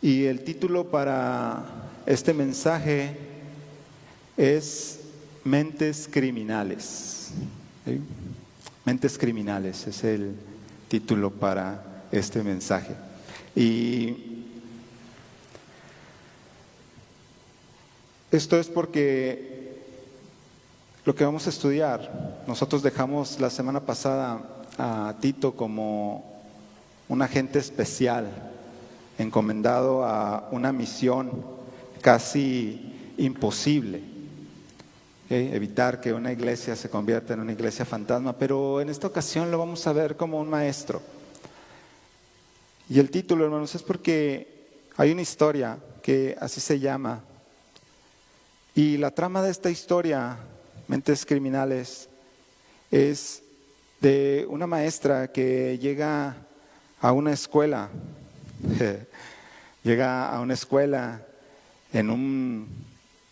Y el título para este mensaje es Mentes Criminales. ¿Sí? Mentes Criminales es el título para este mensaje. Y esto es porque lo que vamos a estudiar, nosotros dejamos la semana pasada a Tito como un agente especial, encomendado a una misión casi imposible, evitar que una iglesia se convierta en una iglesia fantasma, pero en esta ocasión lo vamos a ver como un maestro. Y el título, hermanos, es porque hay una historia que así se llama, y la trama de esta historia, Mentes Criminales, es de una maestra que llega a una escuela. Llega a una escuela en un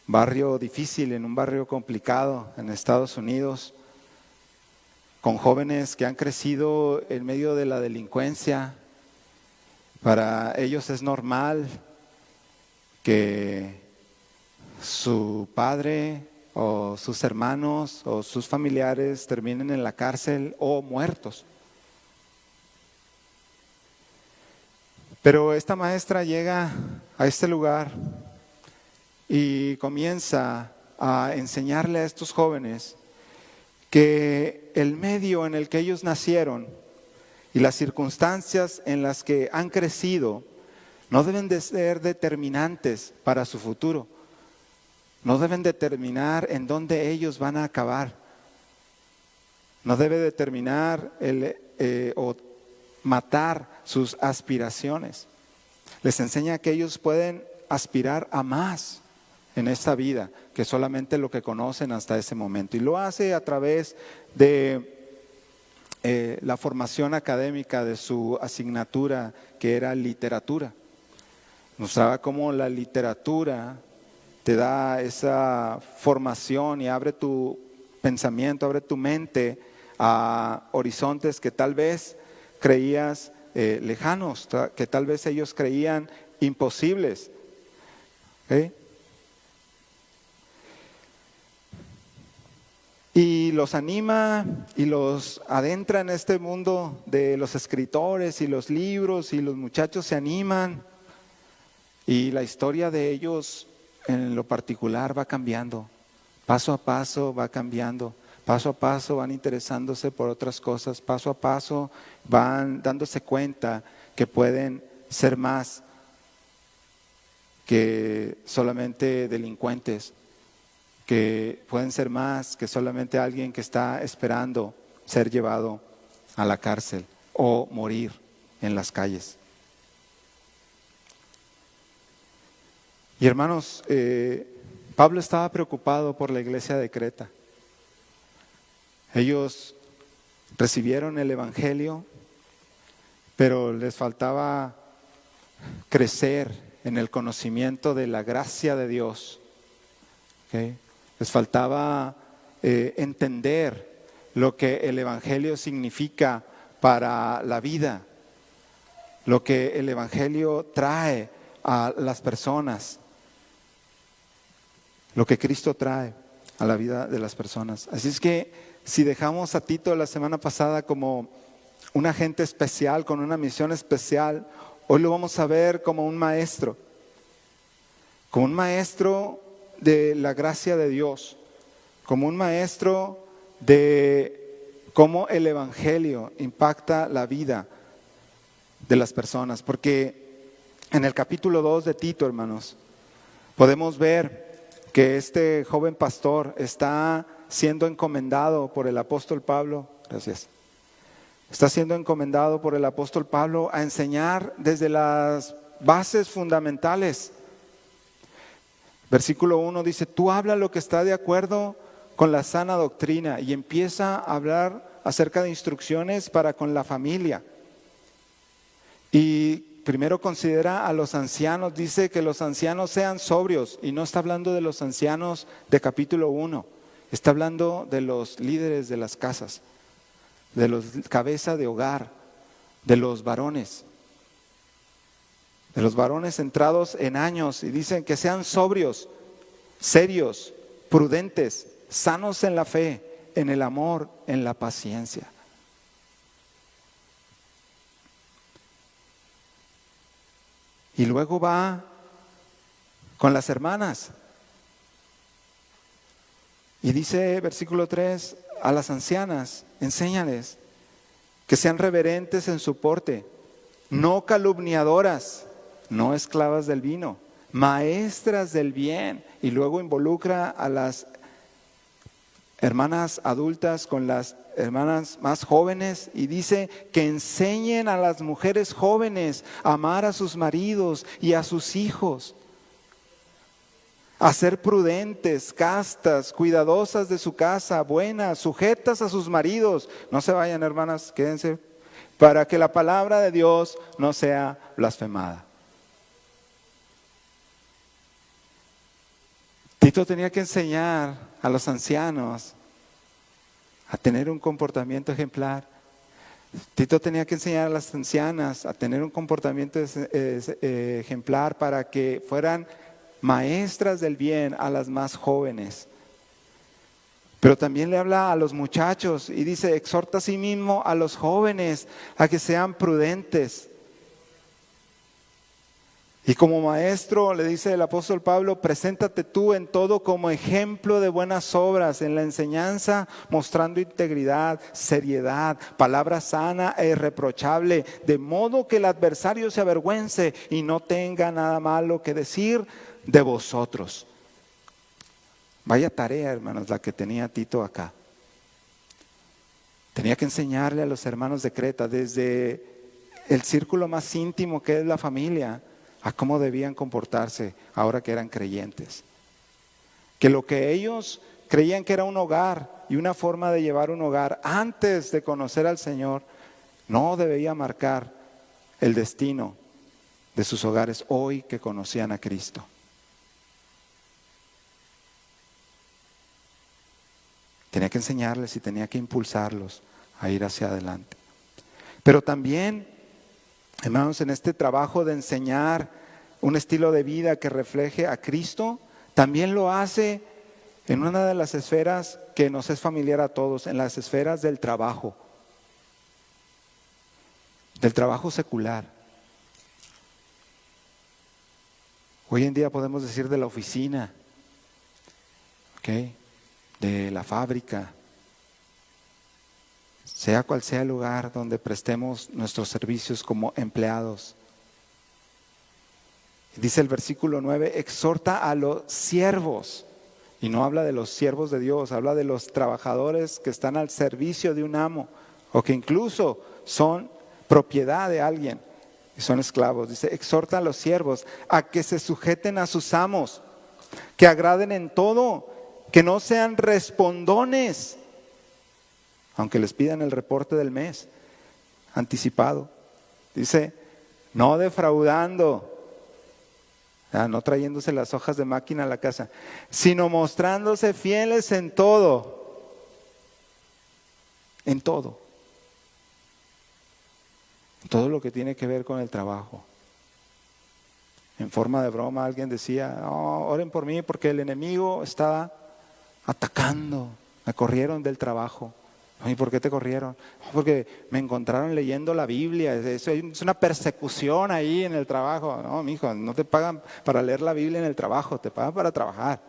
barrio difícil, en un barrio complicado en Estados Unidos, con jóvenes que han crecido en medio de la delincuencia. Para ellos es normal que su padre o sus hermanos o sus familiares terminen en la cárcel o muertos. Pero esta maestra llega a este lugar y comienza a enseñarle a estos jóvenes que el medio en el que ellos nacieron y las circunstancias en las que han crecido no deben de ser determinantes para su futuro. No deben determinar en dónde ellos van a acabar. No debe determinar o matar sus aspiraciones. Les enseña que ellos pueden aspirar a más en esta vida que solamente lo que conocen hasta ese momento. Y lo hace a través de la formación académica de su asignatura, que era literatura. Mostraba cómo la literatura te da esa formación y abre tu pensamiento, abre tu mente a horizontes que tal vez creías lejanos, que tal vez ellos creían imposibles. Y los anima y los adentra en este mundo de los escritores y los libros, y los muchachos se animan y la historia de ellos en lo particular va cambiando, paso a paso va cambiando. Paso a paso van interesándose por otras cosas, paso a paso van dándose cuenta que pueden ser más que solamente delincuentes, que pueden ser más que solamente alguien que está esperando ser llevado a la cárcel o morir en las calles. Y hermanos, Pablo estaba preocupado por la iglesia de Creta. Ellos recibieron el evangelio, pero les faltaba crecer en el conocimiento de la gracia de Dios. Les faltaba entender lo que el evangelio significa para la vida, lo que el evangelio trae a las personas, lo que Cristo trae a la vida de las personas. Así es que si dejamos a Tito la semana pasada como un agente especial, con una misión especial, hoy lo vamos a ver como un maestro de la gracia de Dios, como un maestro de cómo el evangelio impacta la vida de las personas. Porque en el capítulo 2 de Tito, hermanos, podemos ver que este joven pastor está siendo encomendado por el apóstol Pablo, está siendo encomendado por el apóstol Pablo a enseñar desde las bases fundamentales. Versículo 1 dice: tú habla lo que está de acuerdo con la sana doctrina, y empieza a hablar acerca de instrucciones para con la familia. Y primero considera a los ancianos, dice que los ancianos sean sobrios, y no está hablando de los ancianos de capítulo 1, está hablando de los líderes de las casas, de los cabeza de hogar, de los varones. de los varones entrados en años, y dicen que sean sobrios, serios, prudentes, sanos en la fe, en el amor, en la paciencia. Y luego va con las hermanas. Y dice versículo 3, a las ancianas, enséñales que sean reverentes en su porte, no calumniadoras, no esclavas del vino, maestras del bien. Y luego involucra a las hermanas adultas con las hermanas más jóvenes y dice que enseñen a las mujeres jóvenes a amar a sus maridos y a sus hijos, a ser prudentes, castas, cuidadosas de su casa, buenas, sujetas a sus maridos. No se vayan, hermanas, quédense, para que la palabra de Dios no sea blasfemada. Tito tenía que enseñar a los ancianos a tener un comportamiento ejemplar. Tito tenía que enseñar a las ancianas a tener un comportamiento ejemplar para que fueran maestras del bien a las más jóvenes. Pero también le habla a los muchachos y dice, exhorta a sí mismo a los jóvenes a que sean prudentes. Y como maestro, le dice el apóstol Pablo, preséntate tú en todo como ejemplo de buenas obras, en la enseñanza, mostrando integridad, seriedad, palabra sana e irreprochable, de modo que el adversario se avergüence y no tenga nada malo que decir de vosotros. Vaya tarea, hermanos, la que tenía Tito acá. Tenía que enseñarle a los hermanos de Creta, desde el círculo más íntimo que es la familia, a cómo debían comportarse ahora que eran creyentes. Que lo que ellos creían que era un hogar y una forma de llevar un hogar antes de conocer al Señor, no debía marcar el destino de sus hogares hoy que conocían a Cristo. Tenía que enseñarles y tenía que impulsarlos a ir hacia adelante. Pero también, hermanos, en este trabajo de enseñar un estilo de vida que refleje a Cristo, también lo hace en una de las esferas que nos es familiar a todos, en las esferas del trabajo secular. Hoy en día podemos decir de la oficina, ¿ok?, de la fábrica, sea cual sea el lugar donde prestemos nuestros servicios como empleados. Dice el versículo 9, exhorta a los siervos, y no habla de los siervos de Dios, habla de los trabajadores que están al servicio de un amo, o que incluso son propiedad de alguien, y son esclavos. Dice, exhorta a los siervos a que se sujeten a sus amos, que agraden en todo, que no sean respondones, aunque les pidan el reporte del mes anticipado. Dice, no defraudando, no trayéndose las hojas de máquina a la casa, sino mostrándose fieles en todo. En todo. En todo lo que tiene que ver con el trabajo. En forma de broma alguien decía, oren por mí porque el enemigo está atacando. Me corrieron del trabajo. ¿Y por qué te corrieron? Porque me encontraron leyendo la Biblia. Eso es una persecución ahí en el trabajo. No, mijo, no te pagan para leer la Biblia en el trabajo, te pagan para trabajar.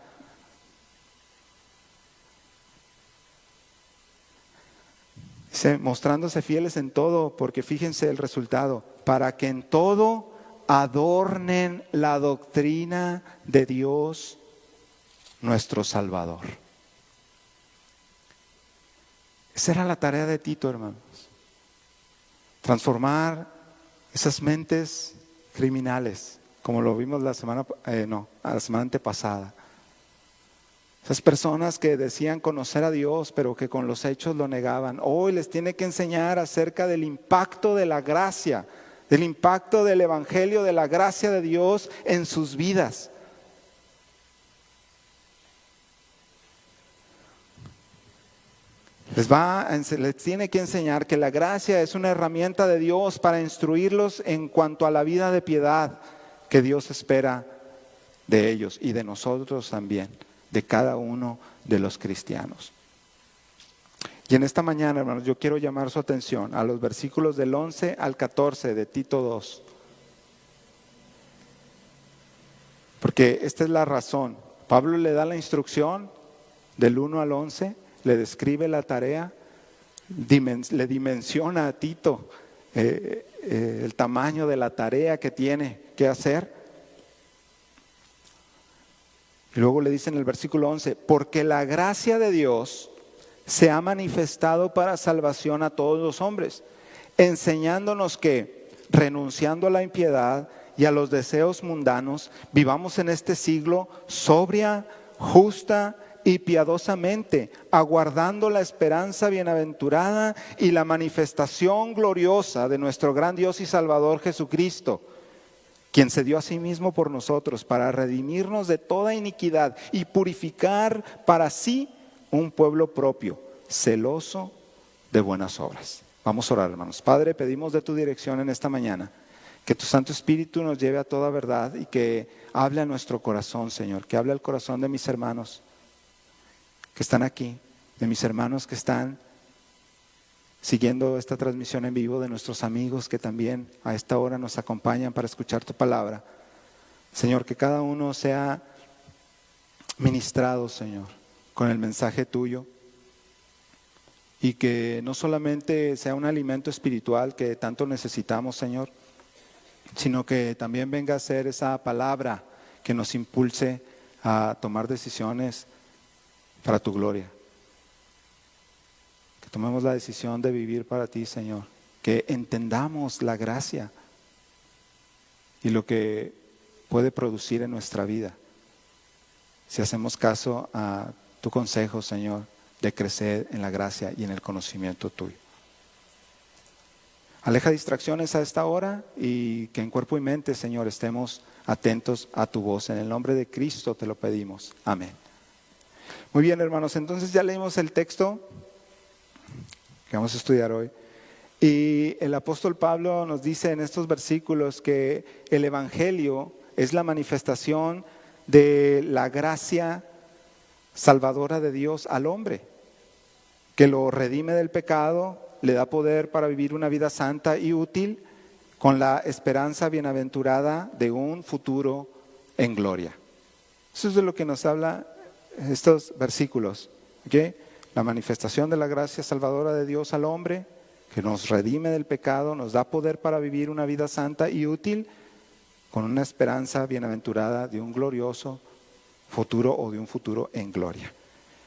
Dice, mostrándose fieles en todo, porque fíjense el resultado, para que en todo adornen la doctrina de Dios, nuestro Salvador. Esa era la tarea de Tito, hermanos. Transformar esas mentes criminales, como lo vimos la semana antepasada. Esas personas que decían conocer a Dios, pero que con los hechos lo negaban. Hoy les tiene que enseñar acerca del impacto de la gracia, del impacto del evangelio, de la gracia de Dios en sus vidas. Les tiene que enseñar que la gracia es una herramienta de Dios para instruirlos en cuanto a la vida de piedad, que Dios espera de ellos y de nosotros también, de cada uno de los cristianos. Y en esta mañana, hermanos, yo quiero llamar su atención a los versículos del 11 al 14 de Tito 2. Porque esta es la razón. Pablo le da la instrucción del 1 al 11, le describe la tarea, le dimensiona a Tito el tamaño de la tarea que tiene que hacer. Y luego le dice en el versículo 11, porque la gracia de Dios se ha manifestado para salvación a todos los hombres, enseñándonos que, renunciando a la impiedad y a los deseos mundanos, vivamos en este siglo sobria, justa y piadosamente, aguardando la esperanza bienaventurada y la manifestación gloriosa de nuestro gran Dios y Salvador Jesucristo, quien se dio a sí mismo por nosotros para redimirnos de toda iniquidad y purificar para sí un pueblo propio, celoso de buenas obras. Vamos a orar, hermanos. Padre, pedimos de tu dirección en esta mañana, que tu Santo Espíritu nos lleve a toda verdad y que hable a nuestro corazón, Señor, que hable al corazón de mis hermanos que están aquí, de mis hermanos que están siguiendo esta transmisión en vivo, de nuestros amigos que también a esta hora nos acompañan para escuchar tu palabra. Señor, que cada uno sea ministrado, Señor, con el mensaje tuyo y que no solamente sea un alimento espiritual que tanto necesitamos, Señor, sino que también venga a ser esa palabra que nos impulse a tomar decisiones para tu gloria. Que tomemos la decisión de vivir para ti, Señor. Que entendamos la gracia y lo que puede producir en nuestra vida si hacemos caso a tu consejo, Señor, de crecer en la gracia y en el conocimiento tuyo. Aleja distracciones a esta hora y que en cuerpo y mente, Señor, estemos atentos a tu voz. En el nombre de Cristo te lo pedimos. Amén. Muy bien, hermanos, entonces ya leímos el texto que vamos a estudiar hoy. Y el apóstol Pablo nos dice en estos versículos que el evangelio es la manifestación de la gracia salvadora de Dios al hombre, que lo redime del pecado, le da poder para vivir una vida santa y útil, con la esperanza bienaventurada de un futuro en gloria. Eso es de lo que nos habla estos versículos, ¿okay? La manifestación de la gracia salvadora de Dios al hombre, que nos redime del pecado, nos da poder para vivir una vida santa y útil, con una esperanza bienaventurada de un glorioso futuro o de un futuro en gloria.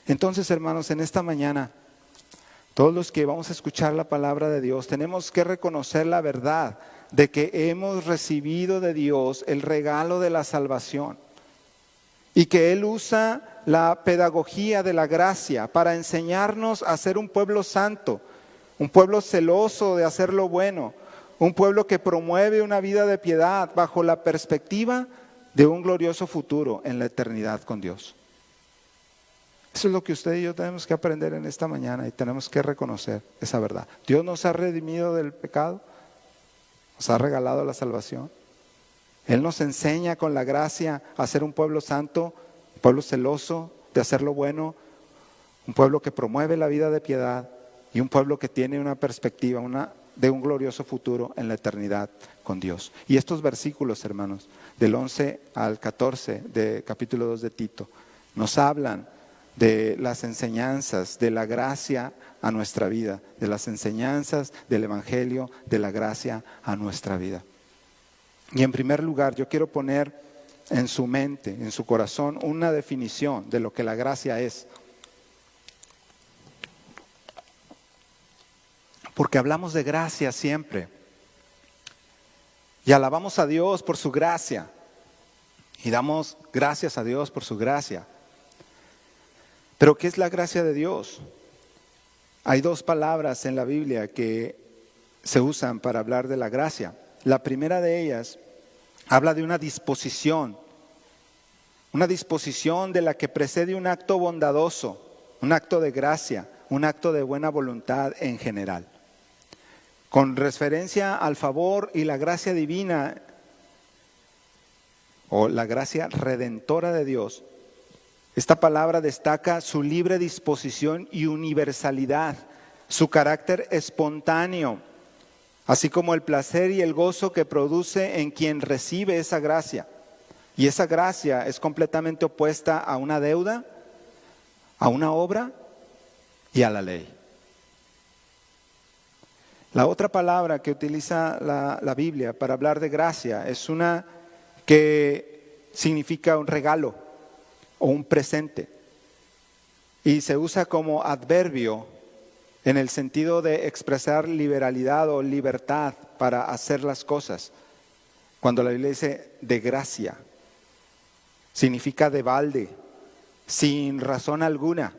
Entonces, hermanos, en esta mañana, todos los que vamos a escuchar la palabra de Dios, tenemos que reconocer la verdad de que hemos recibido de Dios el regalo de la salvación y que Él usa la pedagogía de la gracia para enseñarnos a ser un pueblo santo, un pueblo celoso de hacer lo bueno, un pueblo que promueve una vida de piedad bajo la perspectiva de un glorioso futuro en la eternidad con Dios. Eso es lo que usted y yo tenemos que aprender en esta mañana y tenemos que reconocer esa verdad. Dios nos ha redimido del pecado, nos ha regalado la salvación. Él nos enseña con la gracia a ser un pueblo santo, un pueblo celoso de hacer lo bueno, un pueblo que promueve la vida de piedad y un pueblo que tiene una perspectiva de un glorioso futuro en la eternidad con Dios. Y estos versículos, hermanos, del 11 al 14 de capítulo 2 de Tito, nos hablan de las enseñanzas de la gracia a nuestra vida, de las enseñanzas del evangelio de la gracia a nuestra vida. Y en primer lugar, yo quiero poner en su mente, en su corazón, una definición de lo que la gracia es. Porque hablamos de gracia siempre. Y alabamos a Dios por su gracia. Y damos gracias a Dios por su gracia. Pero ¿qué es la gracia de Dios? Hay dos palabras en la Biblia que se usan para hablar de la gracia. La primera de ellas habla de una disposición de la que precede un acto bondadoso, un acto de gracia, un acto de buena voluntad en general. Con referencia al favor y la gracia divina, o la gracia redentora de Dios, esta palabra destaca su libre disposición y universalidad, su carácter espontáneo, así como el placer y el gozo que produce en quien recibe esa gracia. Y esa gracia es completamente opuesta a una deuda, a una obra y a la ley. La otra palabra que utiliza la Biblia para hablar de gracia es una que significa un regalo o un presente. Y se usa como adverbio en el sentido de expresar liberalidad o libertad para hacer las cosas. Cuando la Biblia dice de gracia, significa de balde, sin razón alguna,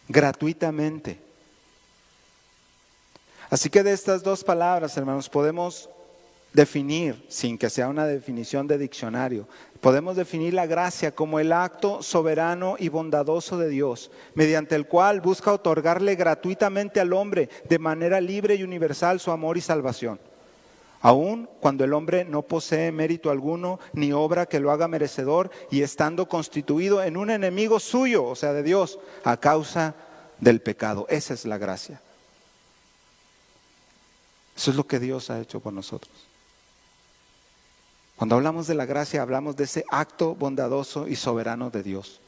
gratuitamente. Así que de estas dos palabras, hermanos, podemos definir, sin que sea una definición de diccionario, podemos definir la gracia como el acto soberano y bondadoso de Dios, mediante el cual busca otorgarle gratuitamente al hombre de manera libre y universal su amor y salvación. Aun cuando el hombre no posee mérito alguno ni obra que lo haga merecedor, y estando constituido en un enemigo suyo, o sea de Dios, a causa del pecado. Esa es la gracia. Eso es lo que Dios ha hecho por nosotros. Cuando hablamos de la gracia, hablamos de ese acto bondadoso y soberano de Dios.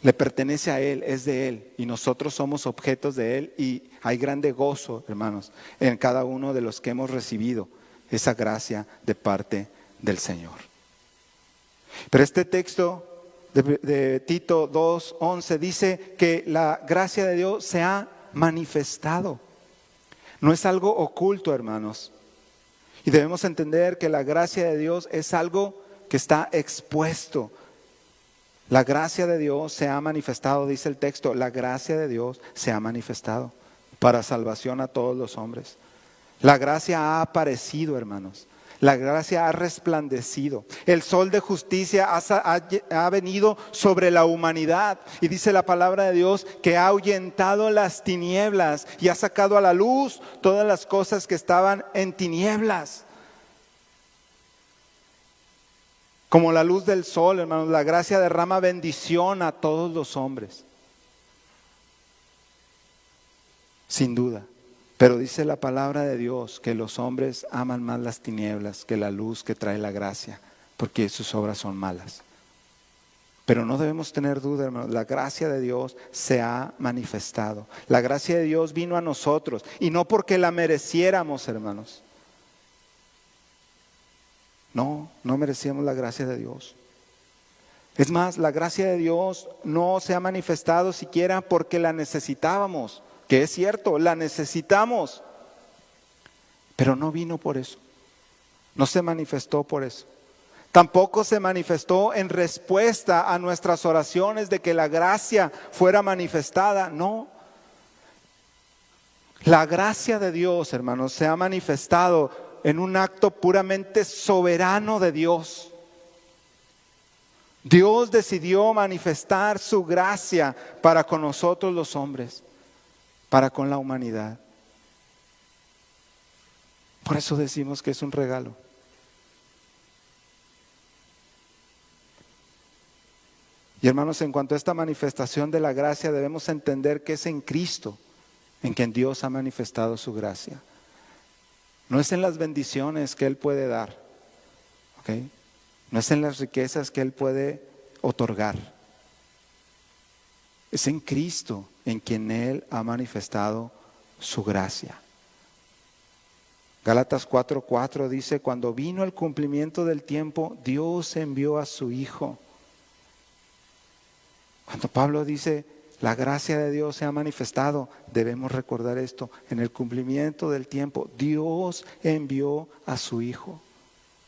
Le pertenece a Él, es de Él, y nosotros somos objetos de Él, y hay grande gozo, hermanos, en cada uno de los que hemos recibido esa gracia de parte del Señor. Pero este texto de Tito 2:11 dice que la gracia de Dios se ha manifestado. No es algo oculto, hermanos. Y debemos entender que la gracia de Dios es algo que está expuesto. La gracia de Dios se ha manifestado, dice el texto, la gracia de Dios se ha manifestado para salvación a todos los hombres. La gracia ha aparecido, hermanos. La gracia ha resplandecido. El sol de justicia ha venido sobre la humanidad. Y dice la palabra de Dios que ha ahuyentado las tinieblas y ha sacado a la luz todas las cosas que estaban en tinieblas. Como la luz del sol, hermanos, la gracia derrama bendición a todos los hombres. Sin duda. Pero dice la palabra de Dios que los hombres aman más las tinieblas que la luz que trae la gracia, porque sus obras son malas. Pero no debemos tener duda, hermanos, la gracia de Dios se ha manifestado. La gracia de Dios vino a nosotros, y no porque la mereciéramos, hermanos. No merecíamos la gracia de Dios. Es más, la gracia de Dios no se ha manifestado siquiera porque la necesitábamos. Que es cierto, la necesitamos, pero no vino por eso, no se manifestó por eso. Tampoco se manifestó en respuesta a nuestras oraciones de que la gracia fuera manifestada, no. La gracia de Dios, hermanos, se ha manifestado en un acto puramente soberano de Dios. Dios decidió manifestar su gracia para con nosotros los hombres, para con la humanidad. Por eso decimos que es un regalo. Y hermanos, en cuanto a esta manifestación de la gracia, debemos entender que es en Cristo en quien Dios ha manifestado su gracia. No es en las bendiciones que Él puede dar, ¿ok? No es en las riquezas que Él puede otorgar. Es en Cristo en quien Él ha manifestado su gracia. Gálatas 4:4 dice: cuando vino el cumplimiento del tiempo, Dios envió a su Hijo. Cuando Pablo dice, la gracia de Dios se ha manifestado, debemos recordar esto: en el cumplimiento del tiempo, Dios envió a su Hijo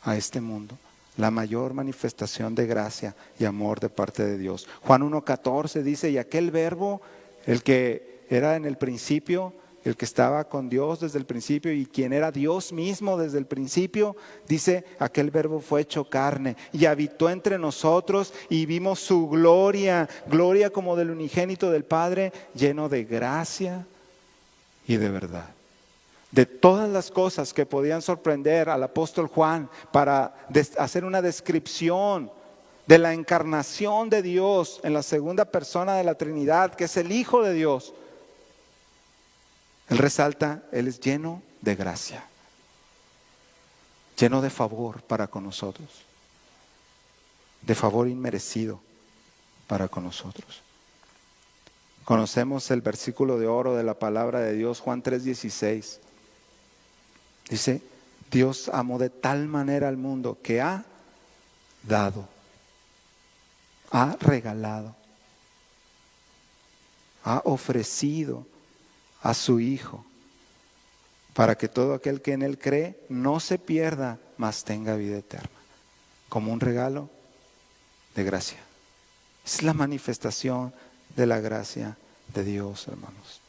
a este mundo. La mayor manifestación de gracia y amor de parte de Dios. Juan 1:14 dice: y aquel verbo, el que era en el principio, el que estaba con Dios desde el principio y quien era Dios mismo desde el principio, dice, aquel verbo fue hecho carne y habitó entre nosotros y vimos su gloria, gloria como del unigénito del Padre, lleno de gracia y de verdad. de todas las cosas que podían sorprender al apóstol Juan para hacer una descripción de la encarnación de Dios en la segunda persona de la Trinidad, que es el Hijo de Dios, él resalta, Él es lleno de gracia, lleno de favor para con nosotros, de favor inmerecido para con nosotros. Conocemos el versículo de oro de la palabra de Dios, Juan 3:16. Dice, Dios amó de tal manera al mundo que ha dado, ha regalado, ha ofrecido a su Hijo, para que todo aquel que en Él cree no se pierda, mas tenga vida eterna, como un regalo de gracia. Es la manifestación de la gracia de Dios, hermanos.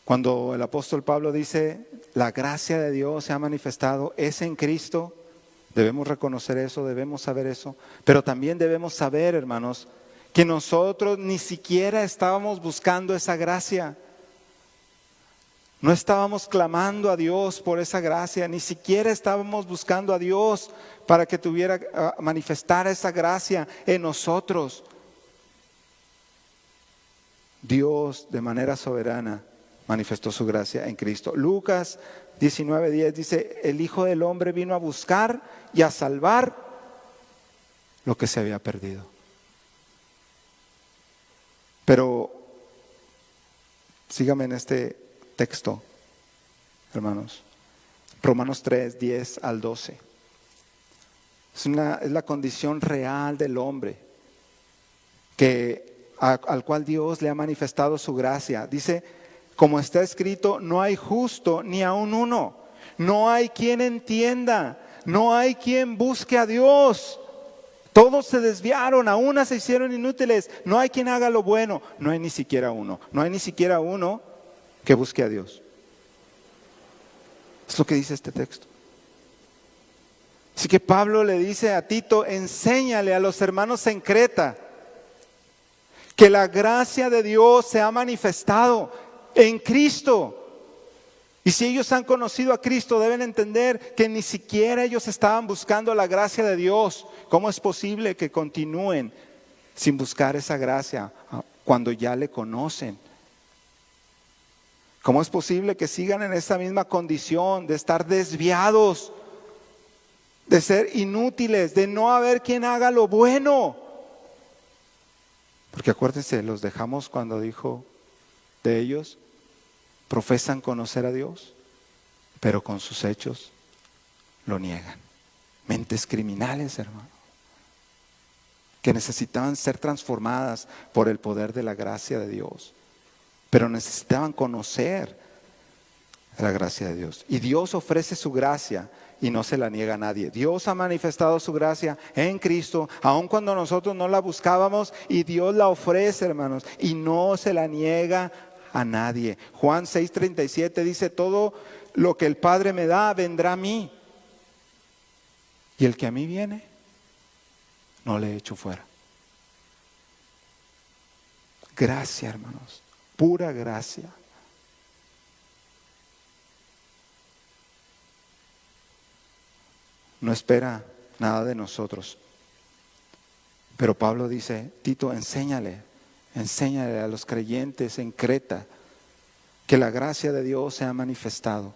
Cuando el apóstol Pablo dice, la gracia de Dios se ha manifestado, es en Cristo, debemos reconocer eso, debemos saber eso, pero también debemos saber, hermanos, que nosotros ni siquiera estábamos buscando esa gracia. No estábamos clamando a Dios por esa gracia, ni siquiera estábamos buscando a Dios para que manifestara esa gracia en nosotros. Dios de manera soberana manifestó su gracia en Cristo. Lucas 19:10 dice, el Hijo del Hombre vino a buscar y a salvar lo que se había perdido. Pero síganme en este texto, hermanos. Romanos 3:10 al 12. Es la condición real del hombre al cual Dios le ha manifestado su gracia. Dice, como está escrito, no hay justo ni aun uno, no hay quien entienda, no hay quien busque a Dios. Todos se desviaron, a una se hicieron inútiles, no hay quien haga lo bueno, no hay ni siquiera uno que busque a Dios. Es lo que dice este texto. Así que Pablo le dice a Tito, enséñale a los hermanos en Creta que la gracia de Dios se ha manifestado en Cristo. Y si ellos han conocido a Cristo, deben entender que ni siquiera ellos estaban buscando la gracia de Dios. ¿Cómo es posible que continúen sin buscar esa gracia cuando ya le conocen? ¿Cómo es posible que sigan en esa misma condición de estar desviados, de ser inútiles, de no haber quien haga lo bueno? Porque acuérdense, los dejamos cuando dijo de ellos, profesan conocer a Dios, pero con sus hechos lo niegan. Mentes criminales, hermano, que necesitaban ser transformadas por el poder de la gracia de Dios, pero necesitaban conocer la gracia de Dios. Y Dios ofrece su gracia y no se la niega a nadie. Dios ha manifestado su gracia en Cristo, aun cuando nosotros no la buscábamos, y Dios la ofrece, hermanos, y no se la niega a nadie. Juan 6:37 dice, todo lo que el Padre me da vendrá a mí, y el que a mí viene no le echo fuera. Gracia, hermanos, pura gracia. No espera nada de nosotros. Pero Pablo dice, Tito, enséñale a los creyentes en Creta que la gracia de Dios se ha manifestado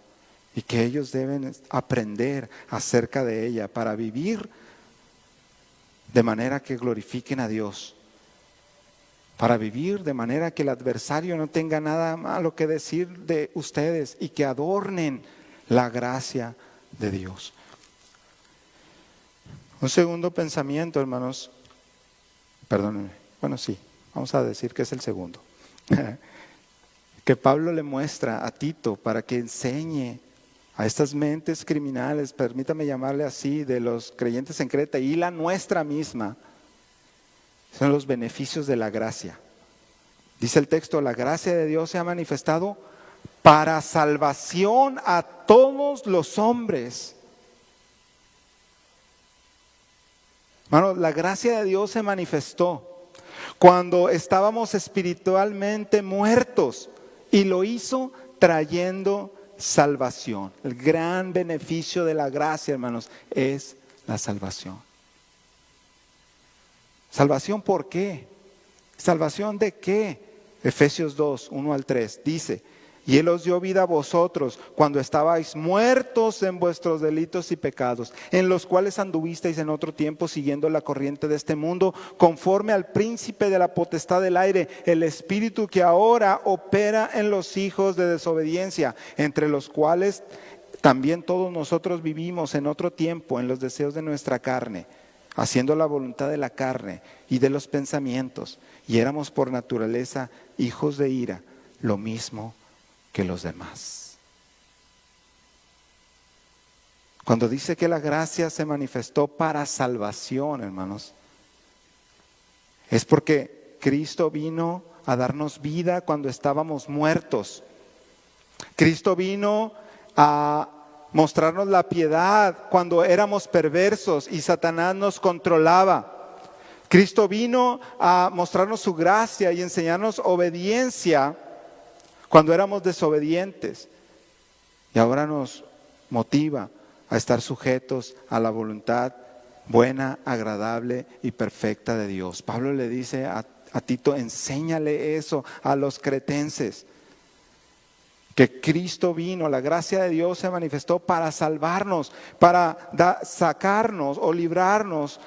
y que ellos deben aprender acerca de ella para vivir de manera que glorifiquen a Dios, para vivir de manera que el adversario no tenga nada malo que decir de ustedes y que adornen la gracia de Dios. Un segundo pensamiento, hermanos, perdónenme, bueno sí, vamos a decir que es el segundo, que Pablo le muestra a Tito para que enseñe a estas mentes criminales, permítame llamarle así, de los creyentes en Creta y la nuestra misma, son los beneficios de la gracia. Dice el texto, la gracia de Dios se ha manifestado para salvación a todos los hombres. Hermano, la gracia de Dios se manifestó cuando estábamos espiritualmente muertos, y lo hizo trayendo salvación. El gran beneficio de la gracia, hermanos, es la salvación. ¿Salvación por qué? ¿Salvación de qué? Efesios 2, 1 al 3 dice: y Él os dio vida a vosotros cuando estabais muertos en vuestros delitos y pecados, en los cuales anduvisteis en otro tiempo siguiendo la corriente de este mundo, conforme al príncipe de la potestad del aire, el espíritu que ahora opera en los hijos de desobediencia, entre los cuales también todos nosotros vivimos en otro tiempo en los deseos de nuestra carne, haciendo la voluntad de la carne y de los pensamientos, y éramos por naturaleza hijos de ira, lo mismo que los demás. Cuando dice que la gracia se manifestó para salvación, hermanos, es porque Cristo vino a darnos vida cuando estábamos muertos. Cristo vino a mostrarnos la piedad cuando éramos perversos y Satanás nos controlaba. Cristo vino a mostrarnos su gracia y enseñarnos obediencia cuando éramos desobedientes, y ahora nos motiva a estar sujetos a la voluntad buena, agradable y perfecta de Dios. Pablo le dice a Tito: enséñale eso a los cretenses, que Cristo vino, la gracia de Dios se manifestó para salvarnos, para sacarnos o librarnos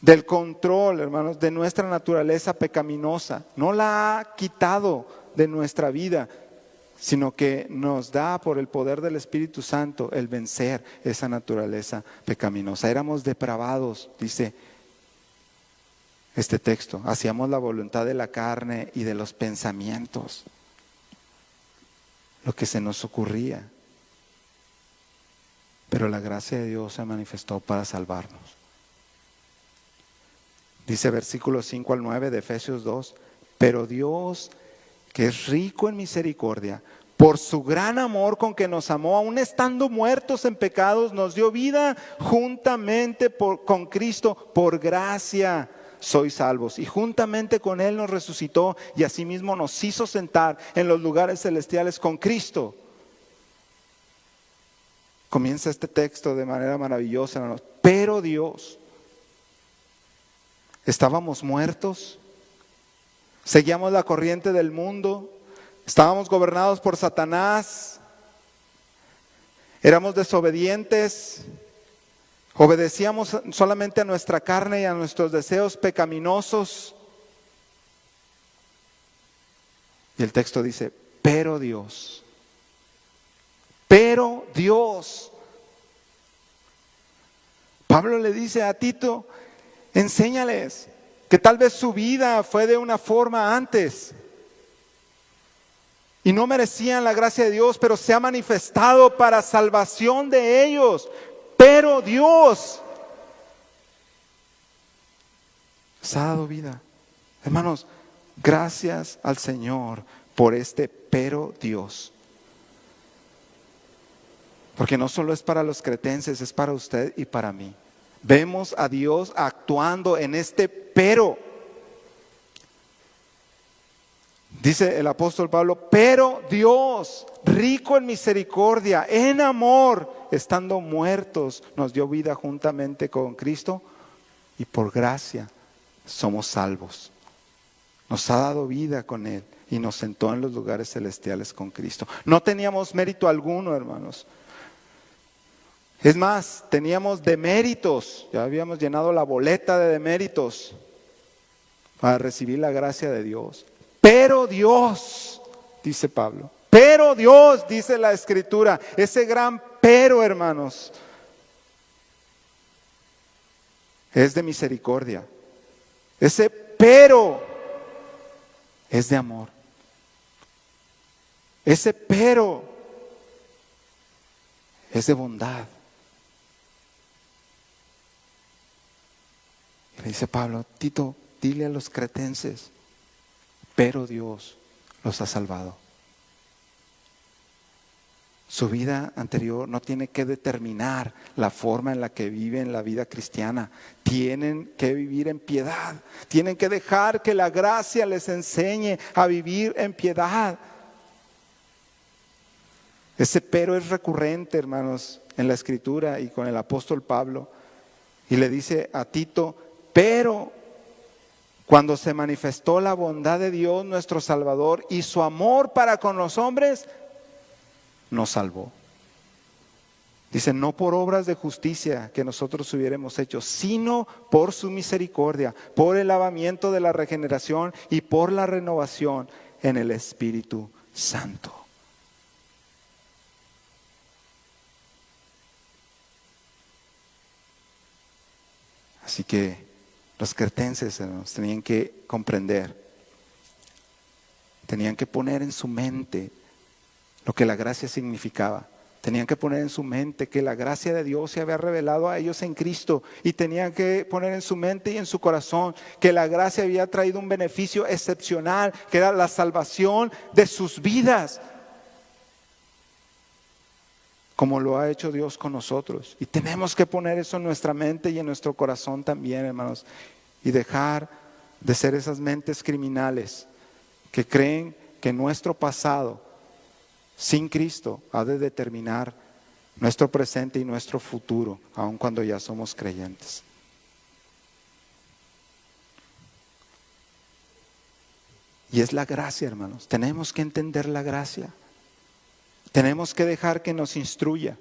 del control, hermanos, de nuestra naturaleza pecaminosa. No la ha quitado de nuestra vida, sino que nos da por el poder del Espíritu Santo el vencer esa naturaleza pecaminosa. Éramos depravados, dice este texto, hacíamos la voluntad de la carne y de los pensamientos, lo que se nos ocurría. Pero la gracia de Dios se manifestó para salvarnos. Dice versículos 5 al 9 de Efesios 2: pero Dios, que es rico en misericordia, por su gran amor con que nos amó, aun estando muertos en pecados, nos dio vida juntamente con Cristo. Por gracia sois salvos, y juntamente con Él nos resucitó, y asimismo nos hizo sentar en los lugares celestiales con Cristo. Comienza este texto de manera maravillosa, hermanos. Pero Dios, estábamos muertos, seguíamos la corriente del mundo, estábamos gobernados por Satanás, éramos desobedientes, obedecíamos solamente a nuestra carne y a nuestros deseos pecaminosos. Y el texto dice: pero Dios, Pablo le dice a Tito: enséñales que tal vez su vida fue de una forma antes y no merecían la gracia de Dios, pero se ha manifestado para salvación de ellos. Pero Dios les ha dado vida. Hermanos, gracias al Señor por este pero Dios. Porque no solo es para los cretenses, es para usted y para mí. Vemos a Dios actuando en este pero. Dice el apóstol Pablo: pero Dios, rico en misericordia, en amor, estando muertos, nos dio vida juntamente con Cristo, y por gracia somos salvos. Nos ha dado vida con Él y nos sentó en los lugares celestiales con Cristo. No teníamos mérito alguno, hermanos. Es más, teníamos deméritos, ya habíamos llenado la boleta de deméritos para recibir la gracia de Dios. Pero Dios, dice Pablo, pero Dios, dice la Escritura, ese gran pero, hermanos, es de misericordia. Ese pero es de amor. Ese pero es de bondad. Y le dice Pablo: Tito, dile a los cretenses, pero Dios los ha salvado. Su vida anterior no tiene que determinar la forma en la que viven la vida cristiana. Tienen que vivir en piedad. Tienen que dejar que la gracia les enseñe a vivir en piedad. Ese pero es recurrente, hermanos, en la Escritura y con el apóstol Pablo. Y le dice a Tito, pero cuando se manifestó la bondad de Dios nuestro Salvador y su amor para con los hombres, nos salvó. Dice, no por obras de justicia que nosotros hubiéramos hecho, sino por su misericordia, por el lavamiento de la regeneración y por la renovación en el Espíritu Santo. Así que los cretenses, hermanos, tenían que comprender, tenían que poner en su mente lo que la gracia significaba. Tenían que poner en su mente que la gracia de Dios se había revelado a ellos en Cristo, y tenían que poner en su mente y en su corazón que la gracia había traído un beneficio excepcional, que era la salvación de sus vidas, como lo ha hecho Dios con nosotros. Y tenemos que poner eso en nuestra mente y en nuestro corazón también, hermanos, y dejar de ser esas mentes criminales que creen que nuestro pasado sin Cristo ha de determinar nuestro presente y nuestro futuro, aun cuando ya somos creyentes. Y es la gracia, hermanos. Tenemos que entender la gracia. Tenemos que dejar que nos instruya.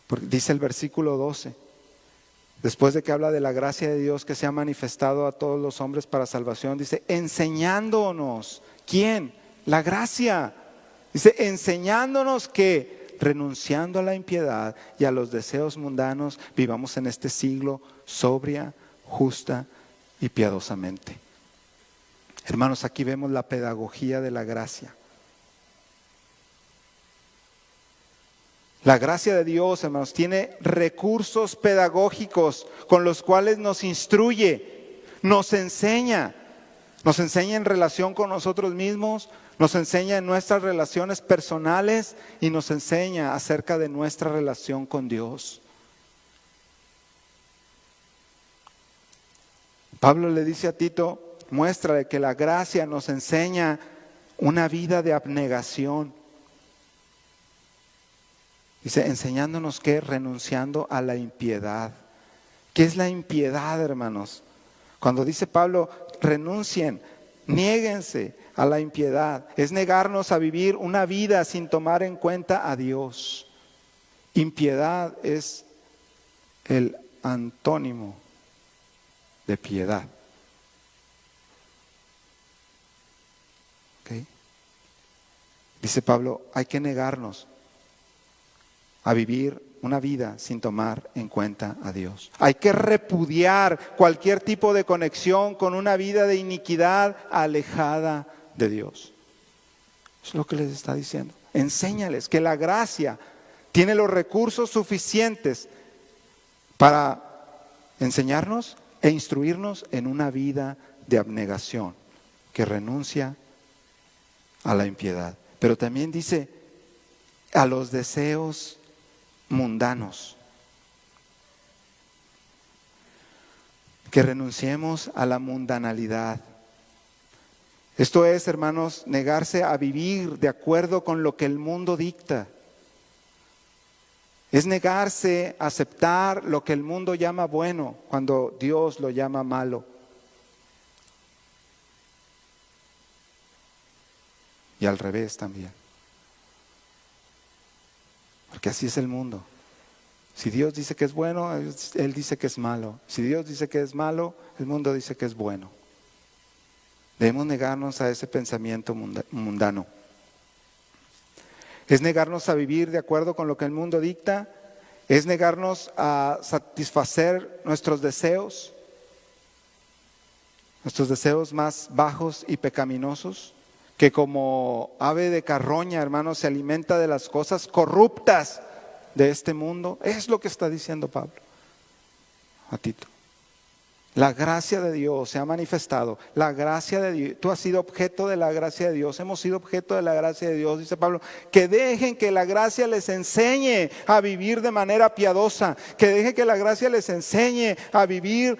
Porque dice el versículo 12, después de que habla de la gracia de Dios que se ha manifestado a todos los hombres para salvación, dice, enseñándonos. ¿Quién? La gracia. Dice, enseñándonos que, renunciando a la impiedad y a los deseos mundanos, vivamos en este siglo sobria, justa y piadosamente. Hermanos, aquí vemos la pedagogía de la gracia. La gracia de Dios, hermanos, tiene recursos pedagógicos con los cuales nos instruye, nos enseña en relación con nosotros mismos, nos enseña en nuestras relaciones personales y nos enseña acerca de nuestra relación con Dios. Pablo le dice a Tito, muéstrale que la gracia nos enseña una vida de abnegación. Dice, enseñándonos que renunciando a la impiedad. ¿Qué es la impiedad, hermanos? Cuando dice Pablo, renuncien, niéguense a la impiedad. Es negarnos a vivir una vida sin tomar en cuenta a Dios. Impiedad es el antónimo de piedad. ¿Okay? Dice Pablo, hay que negarnos a vivir una vida sin tomar en cuenta a Dios. Hay que repudiar cualquier tipo de conexión con una vida de iniquidad alejada de Dios. Eso es lo que les está diciendo. Enséñales que la gracia tiene los recursos suficientes para enseñarnos e instruirnos en una vida de abnegación que renuncia a la impiedad. Pero también dice a los deseos mundanos, que renunciemos a la mundanalidad. Esto es, hermanos, negarse a vivir de acuerdo con lo que el mundo dicta. Es negarse a aceptar lo que el mundo llama bueno cuando Dios lo llama malo. Y al revés también. Porque así es el mundo. Si Dios dice que es bueno, Él dice que es malo. Si Dios dice que es malo, el mundo dice que es bueno. Debemos negarnos a ese pensamiento mundano. Es negarnos a vivir de acuerdo con lo que el mundo dicta. Es negarnos a satisfacer nuestros deseos más bajos y pecaminosos, que como ave de carroña, hermanos, se alimenta de las cosas corruptas de este mundo. Es lo que está diciendo Pablo a Tito. La gracia de Dios se ha manifestado. La gracia de Dios, tú has sido objeto de la gracia de Dios. Hemos sido objeto de la gracia de Dios, dice Pablo. Que dejen que la gracia les enseñe a vivir de manera piadosa. Que dejen que la gracia les enseñe a vivir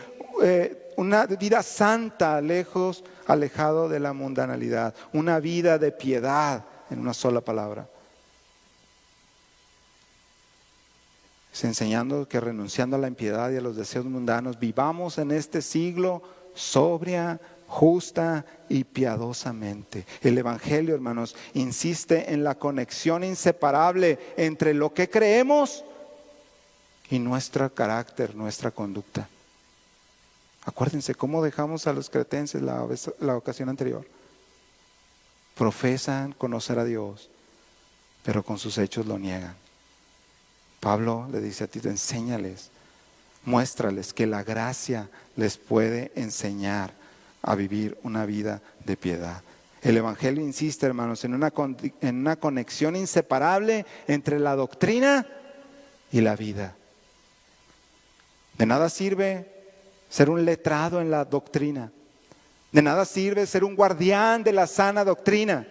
una vida santa, alejado de la mundanalidad. Una vida de piedad, en una sola palabra. Enseñando que renunciando a la impiedad y a los deseos mundanos, vivamos en este siglo sobria, justa y piadosamente. El Evangelio, hermanos, insiste en la conexión inseparable entre lo que creemos y nuestro carácter, nuestra conducta. Acuérdense cómo dejamos a los cretenses la ocasión anterior. Profesan conocer a Dios, pero con sus hechos lo niegan. Pablo le dice a Tito, enséñales, muéstrales que la gracia les puede enseñar a vivir una vida de piedad. El Evangelio insiste, hermanos, en una conexión inseparable entre la doctrina y la vida. De nada sirve ser un letrado en la doctrina. De nada sirve ser un guardián de la sana doctrina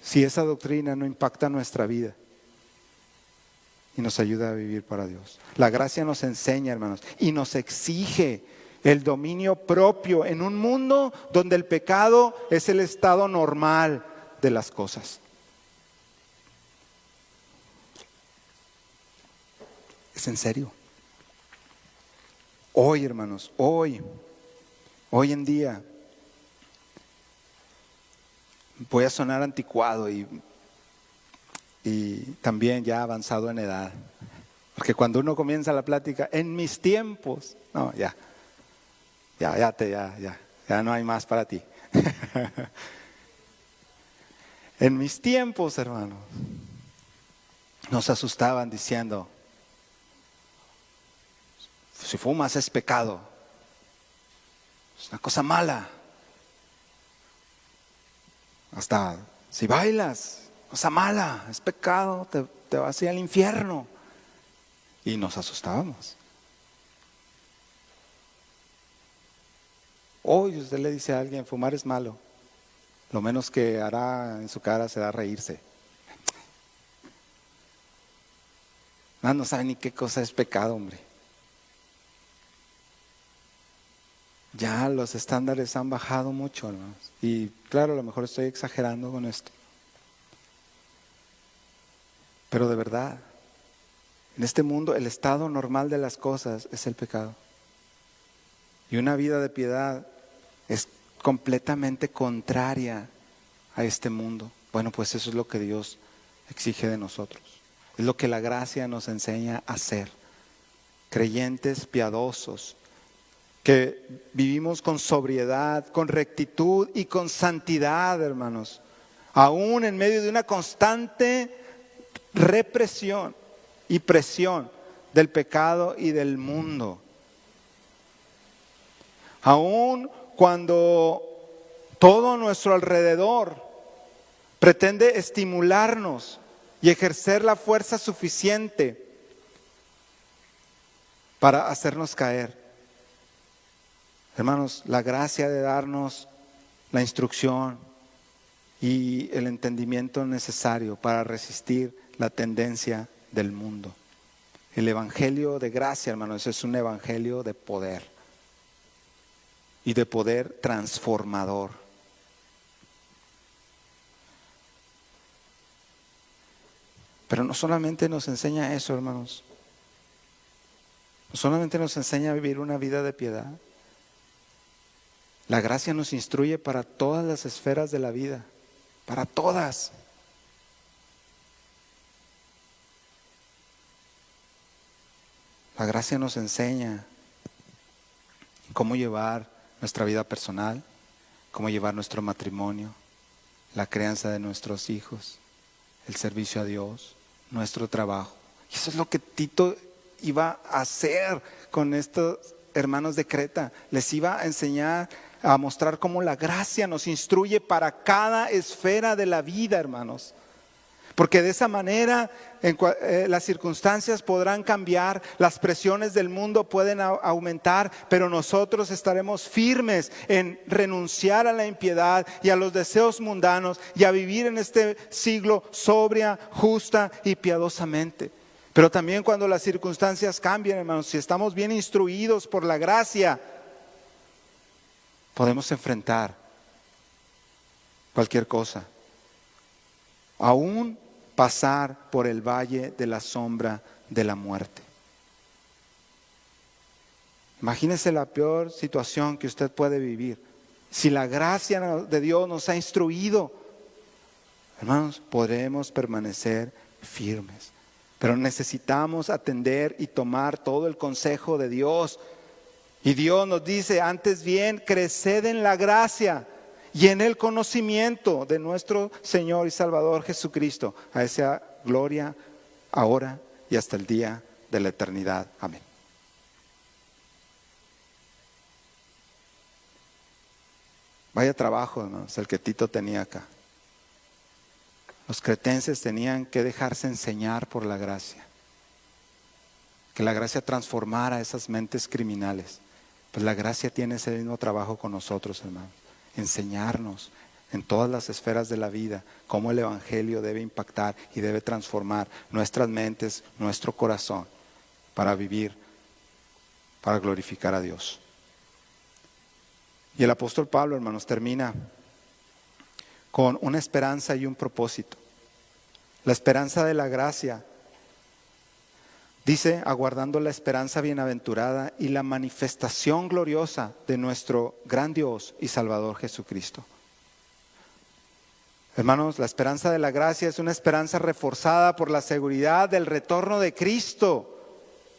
si esa doctrina no impacta nuestra vida y nos ayuda a vivir para Dios. La gracia nos enseña, hermanos, y nos exige el dominio propio en un mundo donde el pecado es el estado normal de las cosas. Es en serio. Hoy, hermanos, hoy en día, voy a sonar anticuado y también ya avanzado en edad. Porque cuando uno comienza la plática, en mis tiempos, no, ya no hay más para ti. En mis tiempos, hermanos, nos asustaban diciendo, si fumas es pecado, es una cosa mala. Hasta si bailas, cosa mala, es pecado, te vas a ir al infierno. Y nos asustábamos. Hoy usted le dice a alguien, fumar es malo. Lo menos que hará en su cara será reírse. No sabe ni qué cosa es pecado, hombre. Ya los estándares han bajado mucho, hermanos. Y claro, a lo mejor estoy exagerando con esto. Pero de verdad, en este mundo el estado normal de las cosas es el pecado. Y una vida de piedad es completamente contraria a este mundo. Bueno, pues eso es lo que Dios exige de nosotros. Es lo que la gracia nos enseña a ser. Creyentes piadosos, que vivimos con sobriedad, con rectitud y con santidad, hermanos. Aún en medio de una constante represión y presión del pecado y del mundo. Aún cuando todo a nuestro alrededor pretende estimularnos y ejercer la fuerza suficiente para hacernos caer. Hermanos, la gracia de darnos la instrucción y el entendimiento necesario para resistir la tendencia del mundo. El evangelio de gracia, hermanos, es un evangelio de poder y de poder transformador. Pero no solamente nos enseña eso, hermanos. No solamente nos enseña a vivir una vida de piedad. La gracia nos instruye para todas las esferas de la vida, para todas. La gracia nos enseña cómo llevar nuestra vida personal, cómo llevar nuestro matrimonio, la crianza de nuestros hijos, el servicio a Dios, nuestro trabajo. Y eso es lo que Tito iba a hacer con estos hermanos de Creta. Les iba a enseñar, a mostrar cómo la gracia nos instruye para cada esfera de la vida, hermanos. Porque de esa manera las circunstancias podrán cambiar, las presiones del mundo pueden aumentar, pero nosotros estaremos firmes en renunciar a la impiedad y a los deseos mundanos y a vivir en este siglo sobria, justa y piadosamente. Pero también cuando las circunstancias cambien, hermanos, si estamos bien instruidos por la gracia, podemos enfrentar cualquier cosa. Aún pasar por el valle de la sombra de la muerte. Imagínese la peor situación que usted puede vivir. Si la gracia de Dios nos ha instruido, hermanos, podremos permanecer firmes. Pero necesitamos atender y tomar todo el consejo de Dios. Y Dios nos dice, antes bien, creced en la gracia y en el conocimiento de nuestro Señor y Salvador Jesucristo. A esa gloria, ahora y hasta el día de la eternidad. Amén. Vaya trabajo, hermanos, el que Tito tenía acá. Los cretenses tenían que dejarse enseñar por la gracia. Que la gracia transformara esas mentes criminales. Pues la gracia tiene ese mismo trabajo con nosotros, hermanos. Enseñarnos en todas las esferas de la vida cómo el Evangelio debe impactar y debe transformar nuestras mentes, nuestro corazón, para vivir, para glorificar a Dios. Y el apóstol Pablo, hermanos, termina con una esperanza y un propósito. La esperanza de la gracia. Dice, aguardando la esperanza bienaventurada y la manifestación gloriosa de nuestro gran Dios y Salvador Jesucristo. Hermanos, la esperanza de la gracia es una esperanza reforzada por la seguridad del retorno de Cristo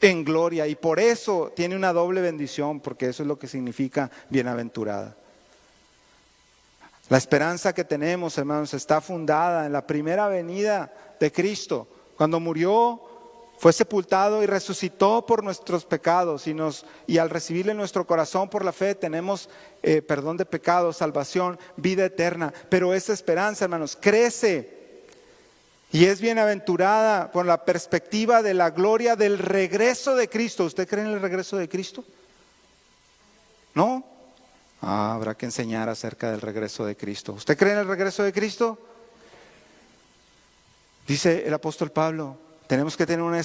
en gloria. Y por eso tiene una doble bendición, porque eso es lo que significa bienaventurada. La esperanza que tenemos, hermanos, está fundada en la primera venida de Cristo, cuando murió, fue sepultado y resucitó por nuestros pecados y al recibirle en nuestro corazón por la fe tenemos perdón de pecados, salvación, vida eterna. Pero esa esperanza, hermanos, crece y es bienaventurada por la perspectiva de la gloria del regreso de Cristo. ¿Usted cree en el regreso de Cristo? ¿No? Habrá que enseñar acerca del regreso de Cristo. ¿Usted cree en el regreso de Cristo? Dice el apóstol Pablo, tenemos que tener una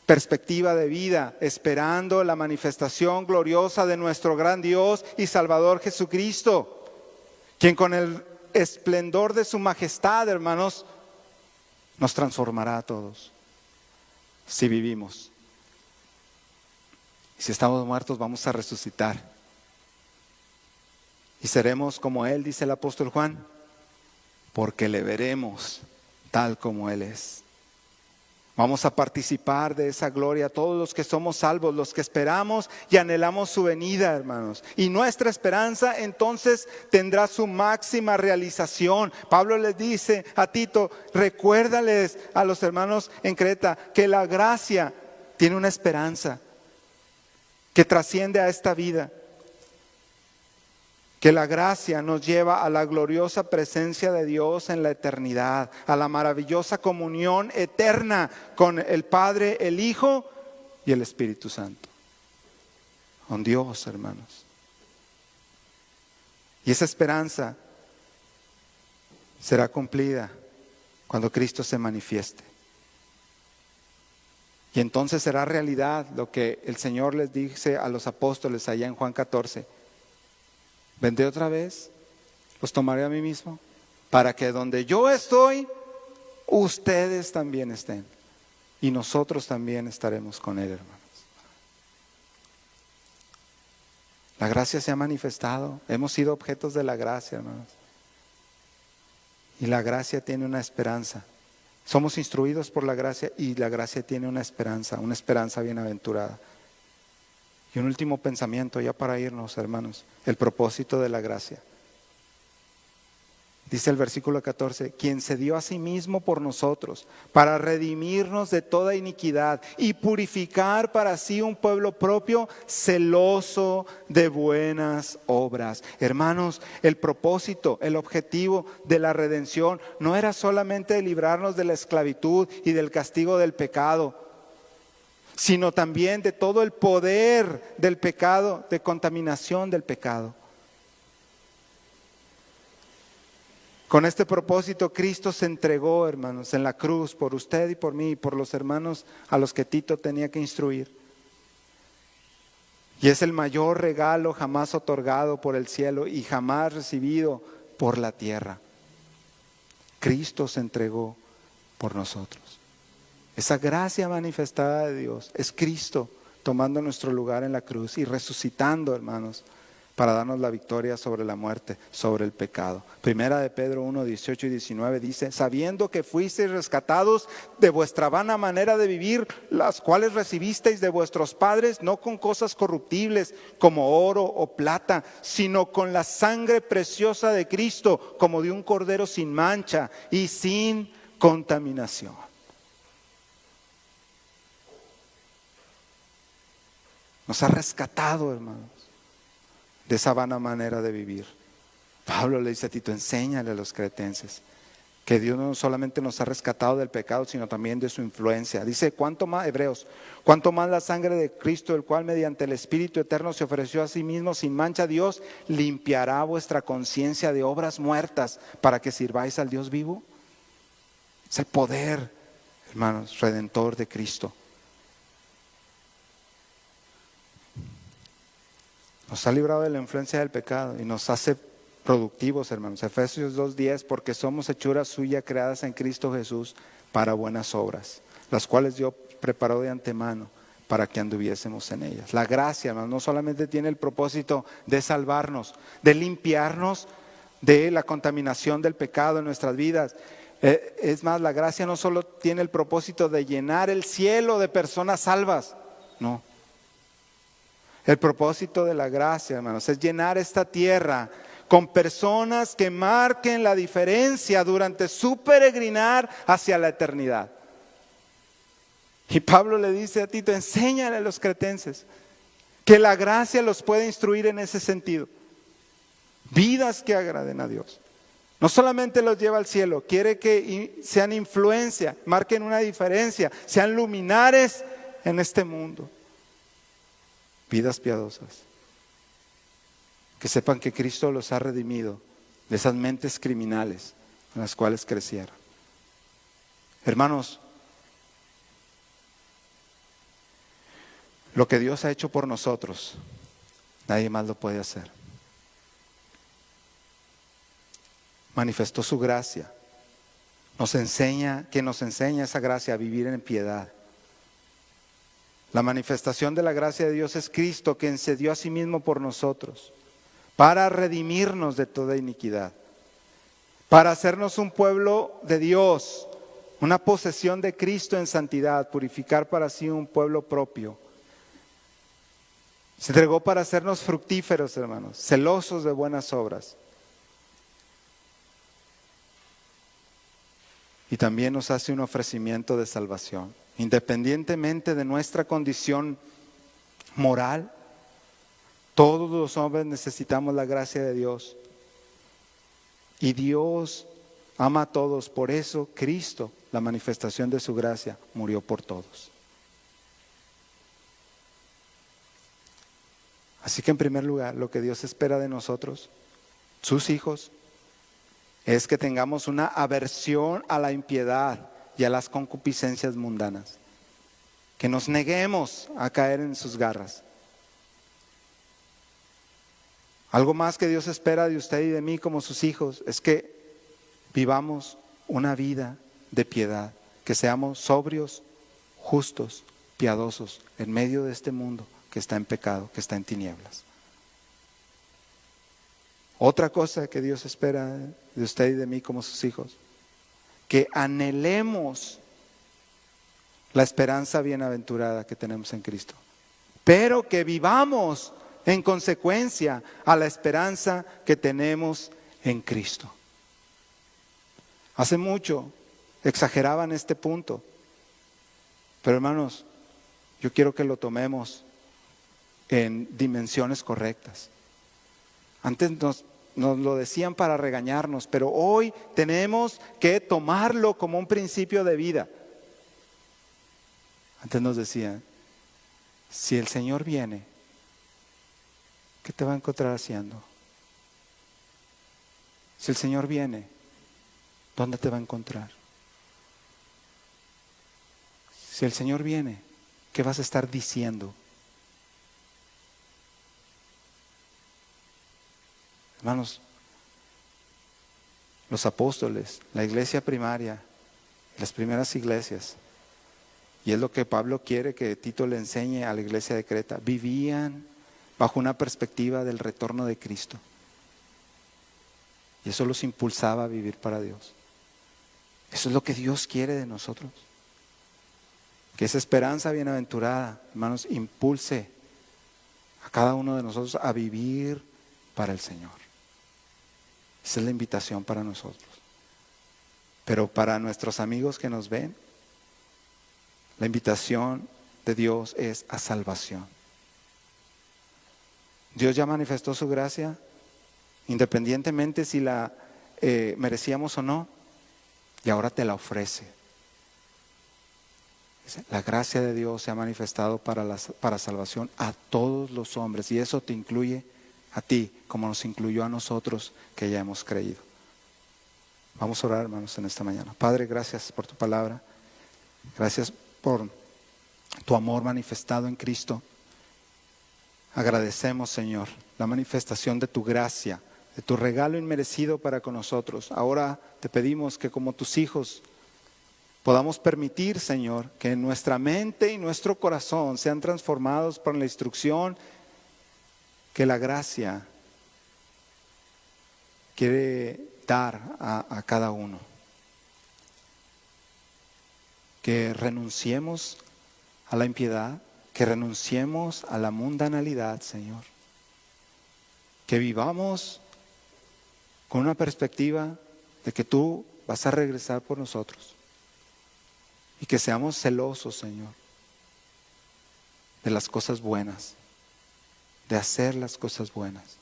perspectiva de vida, esperando la manifestación gloriosa de nuestro gran Dios y Salvador Jesucristo, quien con el esplendor de su majestad, hermanos, nos transformará a todos, si vivimos. Y si estamos muertos, vamos a resucitar. Y seremos como Él, dice el apóstol Juan, porque le veremos tal como Él es. Vamos a participar de esa gloria, todos los que somos salvos, los que esperamos y anhelamos su venida, hermanos. Y nuestra esperanza entonces tendrá su máxima realización. Pablo les dice a Tito, recuérdales a los hermanos en Creta que la gracia tiene una esperanza que trasciende a esta vida. Que la gracia nos lleva a la gloriosa presencia de Dios en la eternidad, a la maravillosa comunión eterna con el Padre, el Hijo y el Espíritu Santo. Con Dios, hermanos. Y esa esperanza será cumplida cuando Cristo se manifieste. Y entonces será realidad lo que el Señor les dice a los apóstoles allá en Juan 14. Vendré otra vez, los tomaré a mí mismo, para que donde yo estoy, ustedes también estén. Y nosotros también estaremos con Él, hermanos. La gracia se ha manifestado, hemos sido objetos de la gracia, hermanos. Y la gracia tiene una esperanza. Somos instruidos por la gracia y la gracia tiene una esperanza bienaventurada. Y un último pensamiento ya para irnos, hermanos, el propósito de la gracia. Dice el versículo 14, quien se dio a sí mismo por nosotros, para redimirnos de toda iniquidad y purificar para sí un pueblo propio, celoso de buenas obras. Hermanos, el propósito, el objetivo de la redención no era solamente librarnos de la esclavitud y del castigo del pecado, sino también de todo el poder del pecado, de contaminación del pecado. Con este propósito Cristo se entregó, hermanos, en la cruz por usted y por mí y por los hermanos a los que Tito tenía que instruir. Y es el mayor regalo jamás otorgado por el cielo y jamás recibido por la tierra. Cristo se entregó por nosotros. Esa gracia manifestada de Dios es Cristo tomando nuestro lugar en la cruz y resucitando, hermanos, para darnos la victoria sobre la muerte, sobre el pecado. Primera de Pedro 1, 18 y 19 dice, sabiendo que fuisteis rescatados de vuestra vana manera de vivir, las cuales recibisteis de vuestros padres, no con cosas corruptibles como oro o plata, sino con la sangre preciosa de Cristo, como de un cordero sin mancha y sin contaminación. Nos ha rescatado, hermanos, de esa vana manera de vivir. Pablo le dice a Tito, enséñale a los cretenses que Dios no solamente nos ha rescatado del pecado, sino también de su influencia. Dice, cuánto más, Hebreos, cuánto más la sangre de Cristo, el cual mediante el Espíritu eterno se ofreció a sí mismo sin mancha a Dios, limpiará vuestra conciencia de obras muertas para que sirváis al Dios vivo. Es el poder, hermanos, redentor de Cristo. Nos ha librado de la influencia del pecado y nos hace productivos, hermanos. Efesios 2:10, porque somos hechura suya creadas en Cristo Jesús para buenas obras, las cuales Dios preparó de antemano para que anduviésemos en ellas. La gracia, hermanos, no solamente tiene el propósito de salvarnos, de limpiarnos de la contaminación del pecado en nuestras vidas. Es más, la gracia no solo tiene el propósito de llenar el cielo de personas salvas, no. El propósito de la gracia, hermanos, es llenar esta tierra con personas que marquen la diferencia durante su peregrinar hacia la eternidad. Y Pablo le dice a Tito, enséñale a los cretenses que la gracia los puede instruir en ese sentido. Vidas que agraden a Dios. No solamente los lleva al cielo, quiere que sean influencia, marquen una diferencia, sean luminares en este mundo. Vidas piadosas, que sepan que Cristo los ha redimido de esas mentes criminales en las cuales crecieron. Hermanos, lo que Dios ha hecho por nosotros, nadie más lo puede hacer. Manifestó su gracia, nos enseña esa gracia a vivir en piedad. La manifestación de la gracia de Dios es Cristo, quien se dio a sí mismo por nosotros, para redimirnos de toda iniquidad, para hacernos un pueblo de Dios, una posesión de Cristo en santidad, purificar para sí un pueblo propio. Se entregó para hacernos fructíferos, hermanos, celosos de buenas obras. Y también nos hace un ofrecimiento de salvación. Independientemente de nuestra condición moral, todos los hombres necesitamos la gracia de Dios. Y Dios ama a todos, por eso Cristo, la manifestación de su gracia, murió por todos. Así que en primer lugar, lo que Dios espera de nosotros, sus hijos, es que tengamos una aversión a la impiedad y a las concupiscencias mundanas, que nos neguemos a caer en sus garras. Algo más que Dios espera de usted y de mí como sus hijos es que vivamos una vida de piedad, que seamos sobrios, justos, piadosos en medio de este mundo que está en pecado, que está en tinieblas. Otra cosa que Dios espera de usted y de mí como sus hijos, que anhelemos la esperanza bienaventurada que tenemos en Cristo, pero que vivamos en consecuencia a la esperanza que tenemos en Cristo. Hace mucho exageraban este punto. Pero hermanos, yo quiero que lo tomemos en dimensiones correctas. Antes nos lo decían para regañarnos, pero hoy tenemos que tomarlo como un principio de vida. Antes nos decían, si el Señor viene, ¿qué te va a encontrar haciendo? Si el Señor viene, ¿dónde te va a encontrar? Si el Señor viene, ¿qué vas a estar diciendo? Hermanos, los apóstoles, la iglesia primaria, las primeras iglesias, y es lo que Pablo quiere que Tito le enseñe a la iglesia de Creta, vivían bajo una perspectiva del retorno de Cristo. Y eso los impulsaba a vivir para Dios. Eso es lo que Dios quiere de nosotros. Que esa esperanza bienaventurada, hermanos, impulse a cada uno de nosotros a vivir para el Señor. Esa es la invitación para nosotros. Pero para nuestros amigos que nos ven, la invitación de Dios es a salvación. Dios ya manifestó su gracia, independientemente si la merecíamos o no, y ahora te la ofrece. La gracia de Dios se ha manifestado para salvación a todos los hombres, y eso te incluye a ti, como nos incluyó a nosotros que ya hemos creído. Vamos a orar, hermanos, en esta mañana. Padre, gracias por tu palabra. Gracias por tu amor manifestado en Cristo. Agradecemos, Señor, la manifestación de tu gracia, de tu regalo inmerecido para con nosotros. Ahora te pedimos que como tus hijos podamos permitir, Señor, que nuestra mente y nuestro corazón sean transformados por la instrucción que la gracia quiere dar a cada uno. Que renunciemos a la impiedad, que renunciemos a la mundanalidad, Señor. Que vivamos con una perspectiva de que tú vas a regresar por nosotros. Y que seamos celosos, Señor, de las cosas buenas, de hacer las cosas buenas.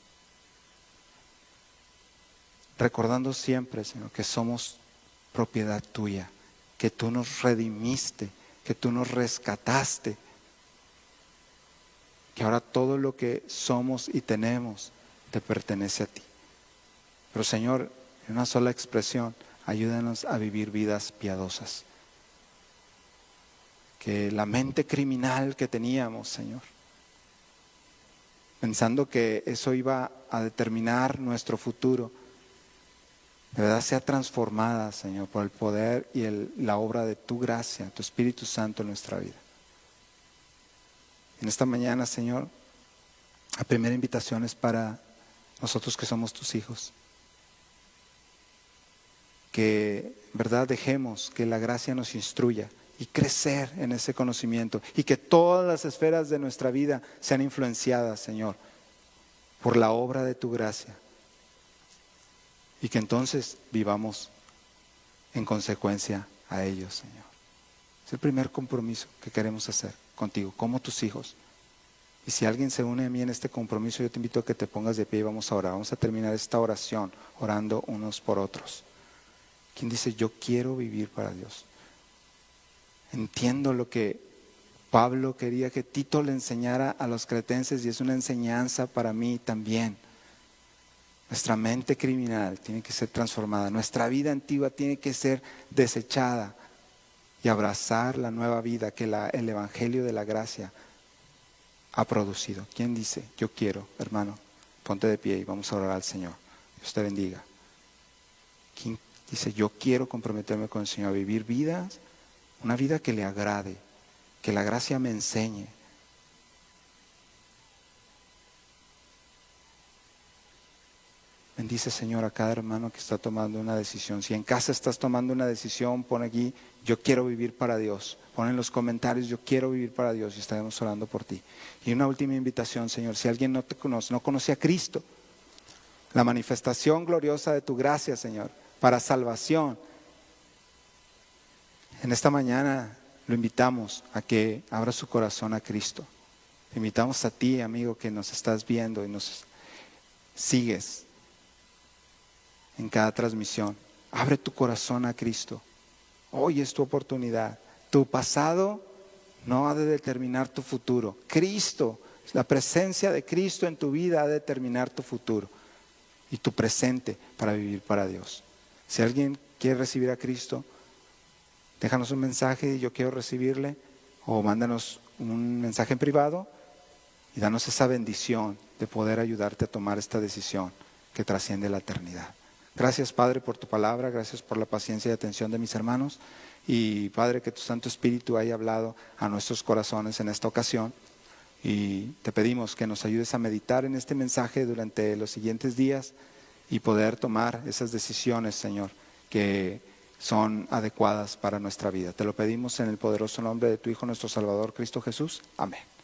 Recordando siempre, Señor, que somos propiedad tuya, que tú nos redimiste, que tú nos rescataste, que ahora todo lo que somos y tenemos te pertenece a ti. Pero, Señor, en una sola expresión, ayúdanos a vivir vidas piadosas. Que la mente criminal que teníamos, Señor, pensando que eso iba a determinar nuestro futuro, de verdad sea transformada, Señor, por el poder y la obra de tu gracia, tu Espíritu Santo en nuestra vida. En esta mañana, Señor, la primera invitación es para nosotros que somos tus hijos. Que en verdad dejemos que la gracia nos instruya y crecer en ese conocimiento, y que todas las esferas de nuestra vida sean influenciadas, Señor, por la obra de tu gracia, y que entonces vivamos en consecuencia a ellos, Señor. Es el primer compromiso que queremos hacer contigo, como tus hijos. Y si alguien se une a mí en este compromiso, yo te invito a que te pongas de pie y vamos a orar. Vamos a terminar esta oración orando unos por otros. ¿Quién dice, yo quiero vivir para Dios? Entiendo lo que Pablo quería que Tito le enseñara a los cretenses, y es una enseñanza para mí también. Nuestra mente criminal tiene que ser transformada, nuestra vida antigua tiene que ser desechada y abrazar la nueva vida que el Evangelio de la gracia ha producido. ¿Quién dice, yo quiero, hermano? Ponte de pie y vamos a orar al Señor. Dios te bendiga. ¿Quién dice, yo quiero comprometerme con el Señor a vivir vidas? Una vida que le agrade, que la gracia me enseñe. Bendice, Señor, a cada hermano que está tomando una decisión. Si en casa estás tomando una decisión, pon aquí, yo quiero vivir para Dios. Pon en los comentarios, yo quiero vivir para Dios, y estaremos orando por ti. Y una última invitación, Señor, si alguien no te conoce, no conoce a Cristo, la manifestación gloriosa de tu gracia, Señor, para salvación, En esta mañana lo invitamos a que abra su corazón a Cristo. Te invitamos a ti, amigo, que nos estás viendo y nos sigues en cada transmisión. Abre tu corazón a Cristo. Hoy es tu oportunidad. Tu pasado no ha de determinar tu futuro. Cristo, la presencia de Cristo en tu vida ha de determinar tu futuro y tu presente para vivir para Dios. Si alguien quiere recibir a Cristo, déjanos un mensaje y yo quiero recibirle, o mándanos un mensaje en privado y danos esa bendición de poder ayudarte a tomar esta decisión que trasciende la eternidad. Gracias, Padre, por tu palabra, gracias por la paciencia y atención de mis hermanos, y Padre, que tu Santo Espíritu haya hablado a nuestros corazones en esta ocasión, y te pedimos que nos ayudes a meditar en este mensaje durante los siguientes días y poder tomar esas decisiones, Señor, que son adecuadas para nuestra vida. Te lo pedimos en el poderoso nombre de tu Hijo, nuestro Salvador, Cristo Jesús. Amén.